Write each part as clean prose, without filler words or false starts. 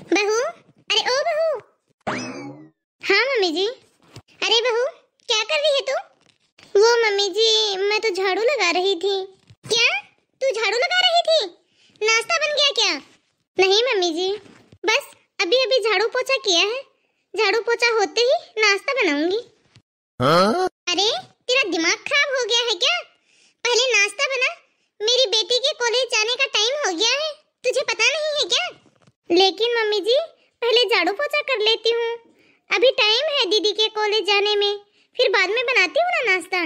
बहू, अरे ओ बहू। हाँ मम्मी जी। अरे बहू, क्या कर रही है तू? वो मम्मी जी, मैं तो झाड़ू लगा रही थी। क्या? तू झाड़ू लगा रही थी? नाश्ता बन गया क्या? नहीं मम्मी जी, बस अभी अभी झाड़ू पोछा किया है। झाड़ू पोछा होते ही नाश्ता बनाऊंगी। हाँ? अरे तेरा दिमाग खराब हो गया है क्या? पहले नाश्ता बना। मेरी बेटी के कॉलेज जाने का टाइम हो गया है, तुझे पता नहीं है क्या? लेकिन मम्मी जी, पहले झाड़ू पोछा कर लेती हूँ। अभी टाइम है दीदी के कॉलेज जाने में, फिर बाद में बनाती हूँ ना नाश्ता।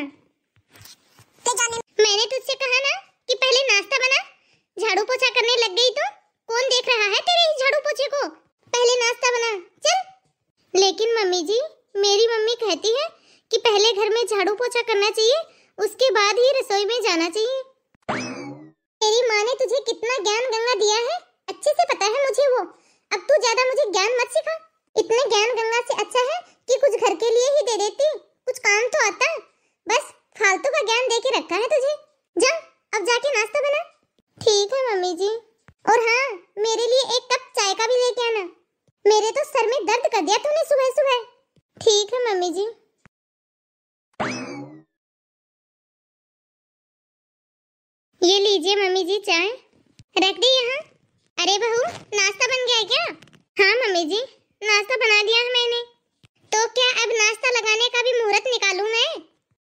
मैंने तुझसे कहा ना कि पहले नाश्ता बना। झाड़ू पोछा करने लग गई तो कौन देख रहा है तेरे इस झाड़ू पोछे को? पहले नाश्ता बना, चल। लेकिन मम्मी जी, मेरी मम्मी कहती है कि पहले घर में झाड़ू पोछा करना चाहिए, उसके बाद ही रसोई में जाना चाहिए। तेरी माँ ने तुझे कितना ज्ञान गंगा दिया है, अच्छे से पता है मुझे वो। अब तू ज्यादा मुझे ज्ञान मत सिखा। इतने ज्ञान गंगा से अच्छा है कि कुछ घर के लिए ही दे देती, कुछ काम तो आता। बस फालतू का ज्ञान दे के रखा है तुझे। जा, अब जाके नाश्ता बना। ठीक है मम्मी जी। और हाँ, मेरे लिए एक कप चाय का भी लेके आना। मेरे तो सर में दर्द कर दिया तूने सुबह सुबह। ठीक है मम्मी जी। ये लीजिए मम्मी जी चाय, रख दी यहाँ। अरे बहू, नाश्ता बन गया है क्या? हाँ मम्मी जी, नाश्ता बना दिया है मैंने। तो क्या अब नाश्ता लगाने का भी मुहूर्त निकालूं मैं?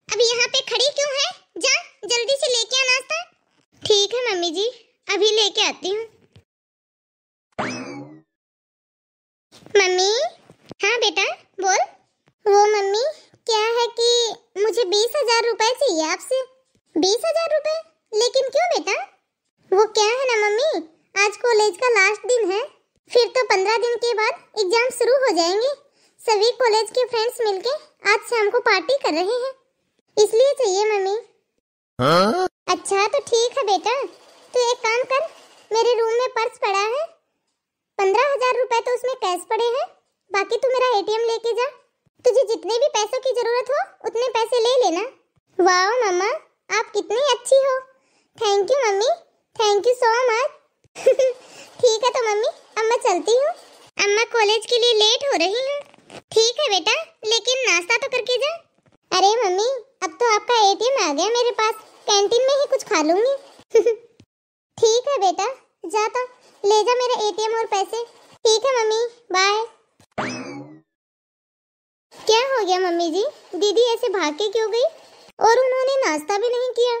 अब यहाँ पे खड़ी क्यों है? जा जल्दी से लेके आ नाश्ता। ठीक है मम्मी जी, अभी लेके आती हूँ। मम्मी। हाँ बेटा, बोल। वो मम्मी, क्या है कि मुझे 20,000 रुपए चाहिए आपसे। 20,000 रुपए? लेकिन क्यों बेटा? वो क्या है ना मम्मी, आज कॉलेज का लास्ट दिन है, फिर तो 15 दिन के बाद एग्जाम शुरू हो जाएंगे। सभी कॉलेज के फ्रेंड्स मिलके आज शाम को पार्टी कर रहे हैं, इसलिए चाहिए मम्मी। हाँ? अच्छा तो ठीक है बेटा, तू एक काम कर, मेरे रूम में पर्स पड़ा है, 15,000 रुपए तो उसमें कैश पड़े हैं, बाकी तू मेरा एटीएम लेके जा। तुझे जितने भी पैसों की जरूरत हो उतने पैसे ले लेना। वाह मम्मा, आप कितनी अच्छी हो। Thank you mummy, thank you so much. ठीक है तो मम्मी, अब मैं चलती हूँ, अम्मा कॉलेज के लिए लेट हो रही हूँ। ठीक है बेटा, लेकिन नाश्ता तो करके जा। अरे मम्मी, अब तो आपका एटीएम आ गया मेरे पास, कैंटीन में ही कुछ खा लूंगी। ठीक है बेटा, जा तो ले जा मेरे एटीएम और पैसे। ठीक है मम्मी, बाय। क्या हो गया मम्मी जी, दीदी ऐसे भाग के क्यों गई? और उन्होंने नाश्ता भी नहीं किया।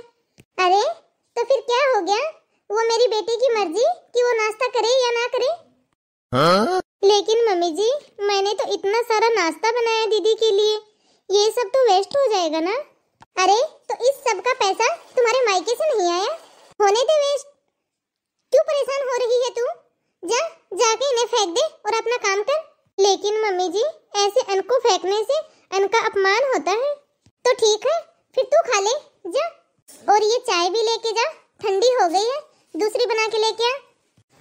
अरे तो फिर क्या हो गया? वो मेरी बेटी की मर्जी कि वो नाश्ता करे या ना करे। हाँ? लेकिन मम्मी जी, मैंने तो इतना सारा नाश्ता बनाया दीदी के लिए, ये सब तो वेस्ट हो जाएगा ना। अरे तो इस सब का पैसा तुम्हारे मायके से नहीं आया, होने दे वेस्ट। क्यों परेशान हो रही है तू? जा जाके इन्हें फेंक दे और अपना काम कर। लेकिन मम्मी जी, ऐसे अन्न को फेंकने से अन्न का अपमान होता है। तो ठीक है, फिर तू खा ले, जा। और ये चाय भी लेके जा, ठंडी हो गई है, दूसरी बना के लेके आ।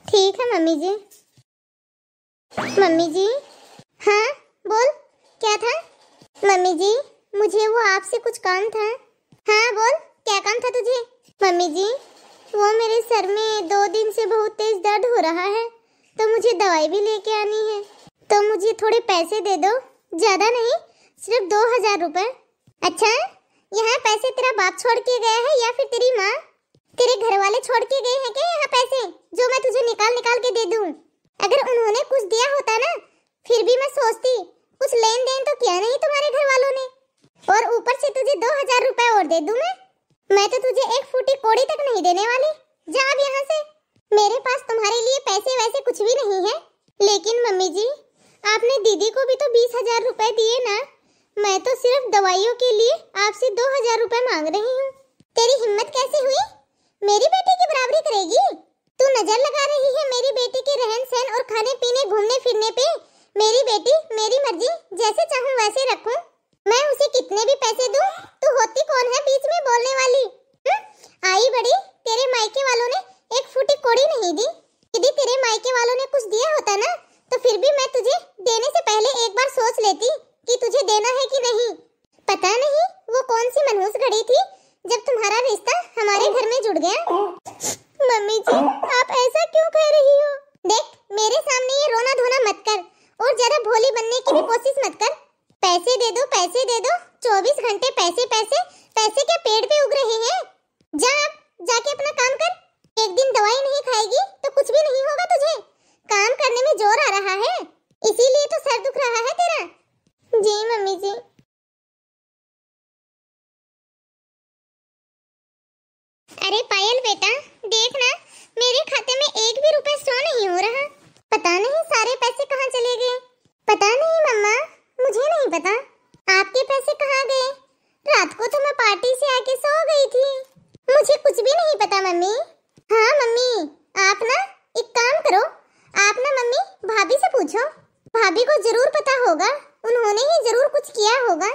ठीक है मम्मी जी। मम्मी जी। हाँ बोल, क्या था? मम्मी जी, मुझे वो आपसे कुछ काम था। हाँ बोल, क्या काम था तुझे? मम्मी जी, वो मेरे सर में 2 दिन से बहुत तेज दर्द हो रहा है, तो मुझे दवाई भी लेके आनी है, तो मुझे थोड़े पैसे दे दो, ज्यादा नहीं, सिर्फ 2,000 रुपए। अच्छा, यहाँ पैसे तेरा बाप छोड़ के गया है या फिर तेरी माँ? तेरे घर वाले छोड़ के गए हैं क्या यहाँ पैसे, जो मैं तुझे निकाल निकाल के दे दूँ? अगर उन्होंने कुछ दिया होता ना, फिर भी मैं सोचती, कुछ लेन देन तो किया नहीं तुम्हारे घर वालों ने, और ऊपर से तुझे 2,000 रुपए और दे दूँ मैं तो तुझे 1 फूटी कोड़ी तक नहीं देने वाली। जा अब यहाँ से, मेरे पास तुम्हारे लिए पैसे वैसे कुछ भी नहीं है। लेकिन मम्मी जी, आपने दीदी को भी तो 20,000 रुपए दिए ना, मैं तो सिर्फ दवाइयों के लिए आपसे 2,000 रुपए मांग रही हूँ। तेरी हिम्मत कैसे हुई? मेरी बेटी की बराबरी करेगी? तू नजर लगा रही है मेरी बेटी के रहन सहन और खाने पीने घूमने फिरने पे। मेरी बेटी मेरी मर्जी, जैसे चाहूँ वैसे रखूँ। मैं उसे कितने भी पैसे दूँ, तू होती कौन है बीच में बोलने वाली? आई बड़ी, तेरे मायके वालों ने 1 फूटी कोड़ी नहीं दी। यदि तेरे मायके वालों ने कुछ दिया होता ना, तो फिर भी मैं तुझे देने से पहले एक बार सोच लेती कि तुझे देना है कि नहीं। पता नहीं वो कौन सी मनहूस घड़ी थी जब तुम्हारा रिश्ता हमारे घर में जुड़ गया। मम्मी जी, आप ऐसा क्यों कह रही हो? देख, मेरे सामने ये रोना धोना पूछो, भाभी को जरूर पता होगा, उन्होंने ही जरूर कुछ किया होगा।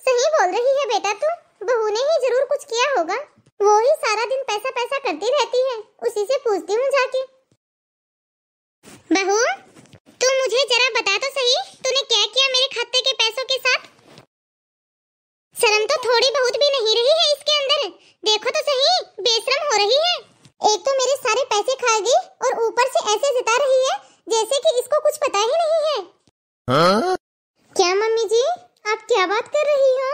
सही बोल रही है बेटा तू, बहू ने ही जरूर कुछ किया होगा। वो ही सारा दिन पैसा पैसा करती रहती है, उसी से पूछती हूँ जाके। बहू, तू मुझे जरा बता तो सही, तूने क्या किया मेरे खाते के पैसों के साथ? शर्म तो थोड़ी बहुत भी नहीं रही है इसके अंदर, देखो तो सही, बेशरम हो रही है। एक तो मेरे सारे पैसे खा गई और ऊपर से ऐसे जता रही है जैसे कि इसको कुछ पता ही नहीं है। हाँ? क्या मम्मी जी, आप क्या बात कर रही हो?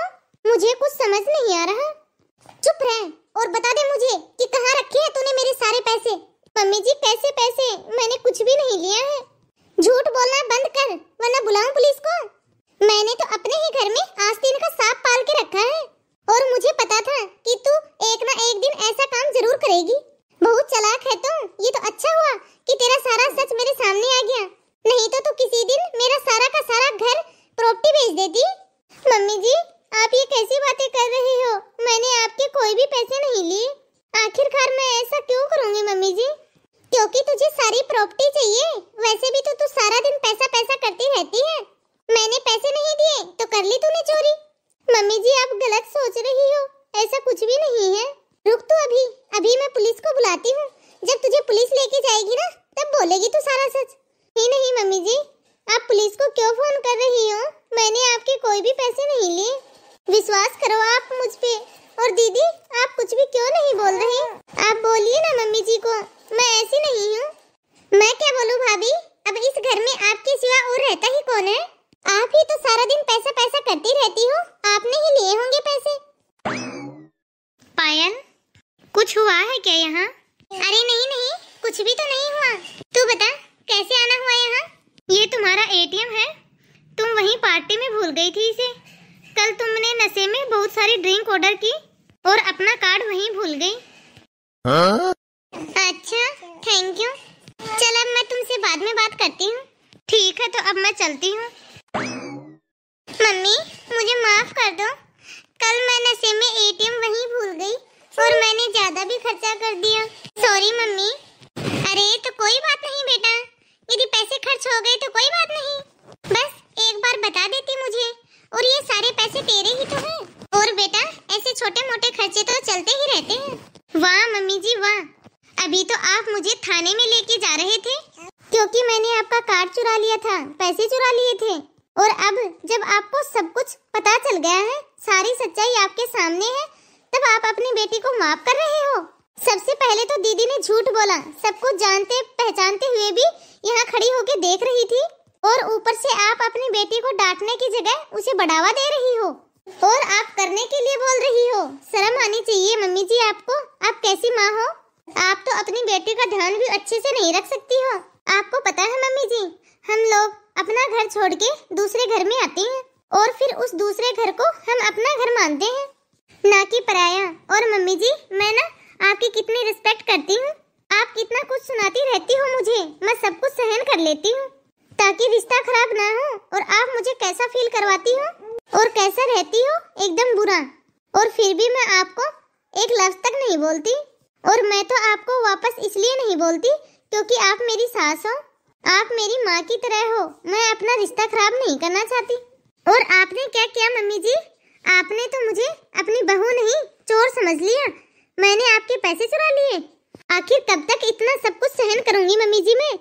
मुझे कुछ समझ नहीं आ रहा। चुप रह और बता दे मुझे कि कहाँ रखे हैं तूने मेरे सारे पैसे। मम्मी जी कैसे पैसे, मैंने कुछ भी नहीं लिया है। झूठ बोलना बंद कर वरना बुलाऊं पुलिस को। मैंने तो अपने ही घर में आस्तीन का सांप पाल के रखा है और मुझे पता था कि तू एक ना एक दिन ऐसा काम जरूर करेगी। बहुत चालाक है तुम, ये तो अच्छा हुआ कि तेरा सारा सच मेरे सामने आ गया, नहीं तो तू किसी दिन मेरा सारा का सारा घर प्रॉपर्टी बेच देती। मम्मी जी आप ये कैसी बातें कर रही हो, मैंने आपके कोई भी पैसे नहीं लिए। आखिरकार मैं ऐसा क्यों करूंगी मम्मी जी? क्योंकि तुझे सारी प्रॉपर्टी चाहिए, वैसे भी तो तू सारा दिन पैसा पैसा करती रहती है। मैंने पैसे नहीं दिए तो कर ली तूने चोरी। मम्मी जी आप गलत सोच रही हो, ऐसा कुछ भी नहीं है। रुक तू अभी मैं पुलिस को बुलाती हूँ, जब तुझे पुलिस लेके जाएगी ना तब बोलेगी तू सारा सच। नहीं मम्मी जी, आप पुलिस को क्यों फोन कर रही हो? मैंने आपके कोई भी पैसे नहीं लिए, विश्वास करो आप मुझ पे। और दीदी आप कुछ भी क्यों नहीं बोल रही? आप बोलिए ना मम्मी जी को, मैं ऐसी नहीं हूँ। मैं क्या बोलूँ भाभी, अब इस घर में आपके सिवा और रहता ही कौन है? आप ही तो सारा दिन पैसा पैसा करती रहती हो, आपने ही लिए होंगे पैसे। पायल कुछ हुआ है क्या यहाँ? अरे नहीं कुछ भी तो नहीं हुआ। तू बता कैसे आना हुआ यहाँ? ये तुम्हारा एटीएम है, तुम वहीं पार्टी में भूल गई थी इसे। कल तुमने नशे में बहुत सारी ड्रिंक ऑर्डर की और अपना कार्ड वहीं भूल गई। हाँ? अच्छा थैंक यू। चल अब मैं तुमसे बाद में बात करती हूँ। ठीक है तो अब मैं चलती हूँ। मम्मी मुझे माफ कर दो, कल मैं नशे में एटीएम वहीं भूल गई और मैंने ज्यादा भी खर्चा कर दिया। Sorry mummy. अरे तो कोई बात नहीं बेटा, यदि पैसे खर्च हो गए तो कोई बात नहीं, बस एक बार बता देती मुझे, और ये सारे पैसे तेरे ही तो हैं। और बेटा ऐसे छोटे मोटे खर्चे तो चलते ही रहते हैं। वाह मम्मी जी वाह, अभी तो आप मुझे थाने में लेके जा रहे थे क्योंकि मैंने आपका कार्ड चुरा लिया था, पैसे चुरा लिए थे। और अब जब आपको सब कुछ पता चल गया है, सारी सच्चाई आपके सामने है, तब आप अपनी बेटी को माफ कर रहे हो। सबसे पहले तो दीदी ने झूठ बोला, सब कुछ जानते पहचानते हुए भी यहाँ खड़ी होके देख रही थी, और ऊपर से आप अपनी बेटी को डांटने की जगह उसे बढ़ावा दे रही हो और आप करने के लिए बोल रही हो। शर्म आनी चाहिए मम्मी जी आपको, आप कैसी माँ हो? आप तो अपनी बेटी का ध्यान भी अच्छे से नहीं रख सकती हो। आपको पता है मम्मी जी, हम लोग अपना घर छोड़ के दूसरे घर में आते हैं और फिर उस दूसरे घर को हम अपना घर मानते हैं, ना कि पराया। और मम्मी जी मैं ना आपकी कितनी रिस्पेक्ट करती हूँ, आप कितना कुछ सुनाती रहती हो मुझे, मैं सब कुछ सहन कर लेती हूँ ताकि रिश्ता खराब ना हो। और आप मुझे कैसा फील करवाती हो और कैसा रहती हो, एकदम बुरा। और फिर भी मैं आपको एक लफ्ज तक नहीं बोलती, और मैं तो आपको वापस इसलिए नहीं बोलती क्योंकि आप मेरी सास हो, आप मेरी माँ की तरह हो, मैं अपना रिश्ता खराब नहीं करना चाहती। और आपने क्या किया मम्मी जी, आपने तो मुझे अपनी बहू नहीं चोर समझ लिया। मैंने आपके पैसे चुरा लिए, आखिर कब तक इतना सब कुछ सहन करूंगी मम्मी जी मैं?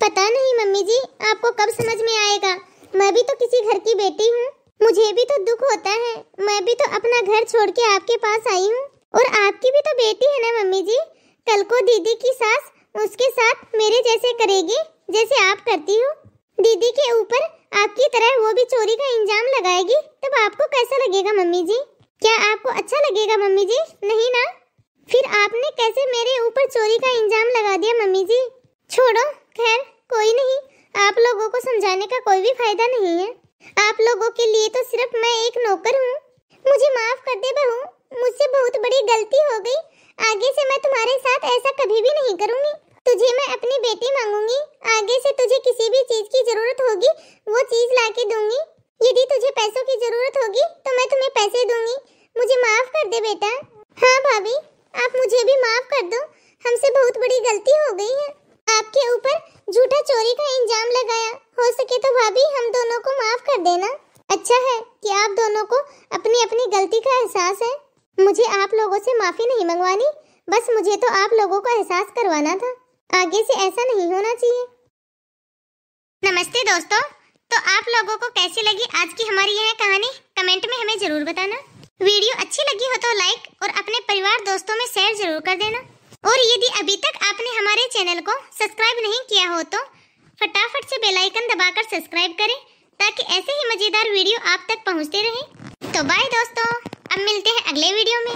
पता नहीं मम्मी जी आपको कब समझ में आएगा, मैं भी तो किसी घर की बेटी हूँ, मुझे भी तो दुख होता है, मैं भी तो अपना घर छोड़ के आपके पास आई हूँ। और आपकी भी तो बेटी है ना मम्मी जी, कल को दीदी की सास उसके साथ मेरे जैसे करेगी जैसे आप करती हो, दीदी के ऊपर आपकी तरह वो भी चोरी का इंजाम लगाएगी, तब आपको कैसा लगेगा मम्मी जी? क्या आपको अच्छा लगेगा मम्मी जी? नहीं ना? फिर आपने कैसे मेरे ऊपर चोरी का इंजाम लगा दिया मम्मी जी? छोड़ो, खैर कोई नहीं, आप लोगों को समझाने का कोई भी फायदा नहीं है, आप लोगों के लिए तो सिर्फ मैं एक नौकर हूँ। मुझे माफ कर दे बहू, मुझसे बहुत बड़ी गलती हो गई, आगे से मैं तुम्हारे साथ ऐसा कभी भी नहीं करूँगी। तुझे मैं अपनी बेटी मांगूंगी, आगे से तुझे किसी भी चीज की जरूरत होगी वो चीज लाके दूंगी। यदि तुझे पैसों की जरूरत होगी तो मैं तुम्हें पैसे दूंगी, मुझे माफ कर दे बेटा। हाँ भाभी आप मुझे भी माफ कर दो, हमसे बहुत बड़ी गलती हो गई है, आपके ऊपर झूठा चोरी का इंजाम लगा सके तो भाभी हम दोनों को माफ कर देना। अच्छा है कि आप दोनों को अपनी अपनी गलती का एहसास है। मुझे आप लोगों से माफी नहीं मंगवानी, बस मुझे तो आप लोगों को एहसास करवाना था। आगे से ऐसा नहीं होना चाहिए। नमस्ते दोस्तों, तो आप लोगों को कैसी लगी आज की हमारी यह कहानी कमेंट में हमें जरूर बताना। वीडियो अच्छी लगी हो तो लाइक और अपने परिवार दोस्तों में शेयर जरूर कर देना। और यदि अभी तक आपने हमारे चैनल को सब्सक्राइब नहीं किया हो तो फटाफट से बेल आइकन दबाकर सब्सक्राइब करें, ताकि ऐसे ही मजेदार वीडियो आप तक पहुंचते रहें। तो बाय दोस्तों, अब मिलते हैं अगले वीडियो में।